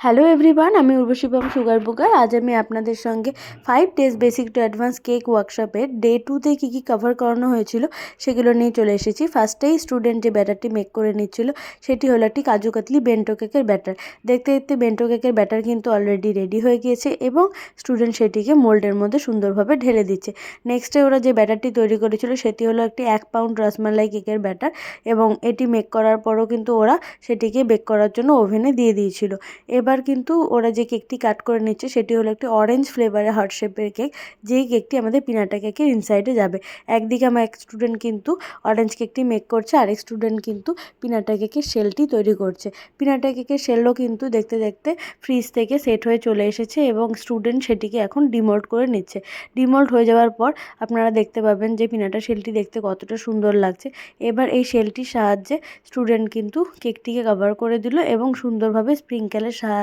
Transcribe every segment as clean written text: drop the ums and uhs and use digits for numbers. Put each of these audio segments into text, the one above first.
Hello everyone, আমি উর্বশিবম sugar Booker. আজ আমি আপনাদের সঙ্গে 5 days basic to advance cake ওয়ার্কশপের ডে 2তে কী কভার করানো হয়েছিল সেগুলো নিয়ে চলে এসেছি। ফার্স্টেই স্টুডেন্ট যে ব্যাটারটি মেক করে নিচ্ছিল সেটি হলো একটি কাজু কাতলি বেন্টো কেকের ব্যাটার। দেখতে দেখতে বেন্টো কেকের ব্যাটার কিন্তু অলরেডি রেডি হয়ে গিয়েছে এবং স্টুডেন্ট সেটিকে মোল্ডের মধ্যে সুন্দরভাবে ঢেলে দিচ্ছে। নেক্সটে ওরা যে ব্যাটারটি তৈরি করেছিল সেটি হলো একটি 1 পাউন্ড রসমালাই কেকের ব্যাটার এবং এটি মেক করার পরও কিন্তু ওরা সেটিকে বেক করার জন্য ওভেনে দিয়ে দিয়েছিল। এবার কিন্তু ওরা যে কেকটি কাট করে নিচ্ছে সেটি হলো একটি অরেঞ্জ ফ্লেভারের হার্ট শেপের কেক, যেই কেকটি আমাদের পিনাটা কেকের ইনসাইডে যাবে। একদিকে আমার এক স্টুডেন্ট কিন্তু অরেঞ্জ কেকটি মেক করছে, আরেক স্টুডেন্ট কিন্তু পিনাটা কেকের শেলটি তৈরি করছে। পিনাটা কেকের শেলও কিন্তু দেখতে দেখতে ফ্রিজ থেকে সেট হয়ে চলে এসেছে এবং স্টুডেন্ট সেটিকে এখন ডিমোল্ড করে নিচ্ছে। ডিমোল্ড হয়ে যাওয়ার পর আপনারা দেখতে পাবেন যে পিনাটা শেলটি দেখতে কতটা সুন্দর লাগছে। এবার এই শেলটির সাহায্যে স্টুডেন্ট কিন্তু কেকটিকে কভার করে দিল এবং সুন্দরভাবে স্প্রিঙ্কেলের সাহায্যে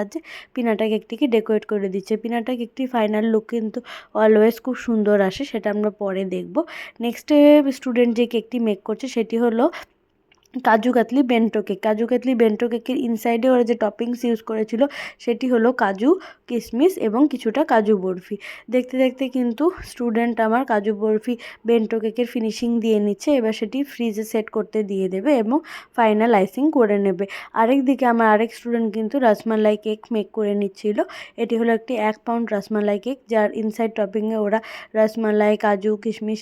পিনাটা কেকটিকে ডেকোরেট করে দিচ্ছে। পিনাটা কেকটির ফাইনাল লুক কিন্তু অলওয়েজ খুব সুন্দর আসে, সেটা আমরা পরে দেখব। নেক্সটে স্টুডেন্ট যে কেকটি মেক করছে সেটি হলো kaju katli bento cake. Kaju katli bento কেকের ইনসাইডে ওরা যে টপিংস ইউজ করেছিল সেটি হলো কাজু, কিশমিশ এবং কিছুটা কাজু বরফি। দেখতে দেখতে কিন্তু স্টুডেন্ট আমার কাজু বরফি বেন্টো কেকের ফিনিশিং দিয়ে নিচ্ছে। এবার সেটি ফ্রিজে সেট করতে দিয়ে দেবে এবং ফাইনাল আইসিং করে নেবে। আরেক দিকে আমার আরেক স্টুডেন্ট কিন্তু রসমালাই কেক মেক করে নিচ্ছিল। এটি হলো একটি 1 পাউন্ড রসমালাই কেক, যার ইনসাইড টপিংয়ে ওরা রসমালাই, কাজু, কিশমিশ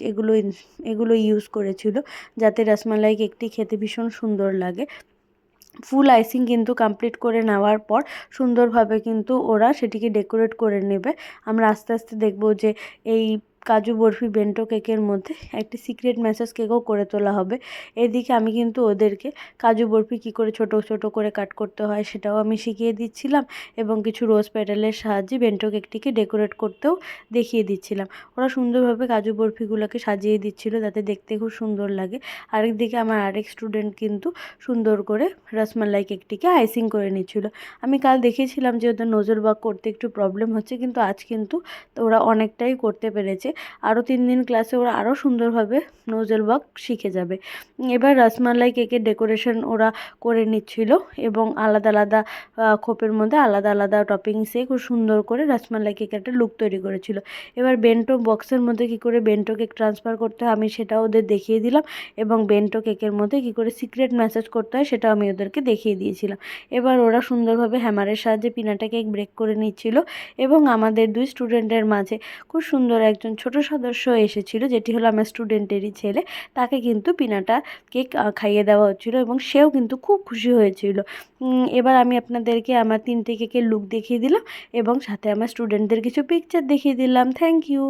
এগুলো ইউজ করেছিল যাতে রসমালাই কেকটি খেতে ভীষণ সুন্দর লাগে। ফুল আইসিং কিন্তু কমপ্লিট করে নেওয়ার পর সুন্দরভাবে কিন্তু ওরা সেটিকে ডেকোরেট করে নেবে। আমরা আস্তে আস্তে দেখব যে এই কাজু বরফি বেন্টো কেকের মধ্যে একটি সিক্রেট মেসেজ কেকও করে তোলা হবে। এদিকে আমি কিন্তু ওদেরকে কাজু বরফি কী করে ছোট ছোট করে কাট করতে হয় সেটাও আমি শিখিয়ে দিচ্ছিলাম এবং কিছু রোজ পেটালের সাহায্যে বেন্টো কেকটিকে ডেকোরেট করতেও দেখিয়ে দিচ্ছিলাম। ওরা সুন্দরভাবে কাজু বরফিগুলোকে সাজিয়ে দিচ্ছিল যাতে দেখতে খুব সুন্দর লাগে। আরেকদিকে আমার আরেক স্টুডেন্ট কিন্তু সুন্দর করে রসমালাই কেকটিকে আইসিং করে নিচ্ছিল। আমি কাল দেখিয়েছিলাম যে ওদের নোজল ওয়ার্ক করতে একটু প্রবলেম হচ্ছে, কিন্তু আজ কিন্তু ওরা অনেকটাই করতে পেরেছে। আরও 3 দিন ক্লাসে ওরা আরও সুন্দরভাবে নোজল ওয়ার্ক শিখে যাবে। এবার রসমালাই কেকের ডেকোরেশন ওরা করে নিচ্ছিল এবং আলাদা আলাদা খোপের মধ্যে আলাদা আলাদা টপিংসে খুব সুন্দর করে রসমালাই কেকের একটা লুক তৈরি করেছিল। এবার বেন্টো বক্সের মধ্যে কী করে বেন্টো কেক ট্রান্সফার করতে হয় আমি সেটাও ওদের দেখিয়ে দিলাম এবং বেন্টো কেকের মধ্যে কী করে সিক্রেট মেসেজ করতে হয় সেটাও আমি ওদেরকে দেখিয়ে দিয়েছিলাম। এবার ওরা সুন্দরভাবে হ্যামারের সাহায্যে পিনাটা কেক ব্রেক করে নিচ্ছিল এবং আমাদের 2 স্টুডেন্টের মাঝে খুব সুন্দর একজন ছোট সদস্য এসেছিল, যেটি হলো আমার স্টুডেন্টেরই ছেলে। তাকে কিন্তু পিনাটা কেক খাইয়ে দেওয়া হচ্ছিল এবং সেও কিন্তু খুব খুশি হয়েছিল। এবার আমি আপনাদেরকে আমার 3টে কেকের লুক দেখিয়ে দিলাম এবং সাথে আমার স্টুডেন্টদের কিছু পিকচার দেখিয়ে দিলাম। Thank you.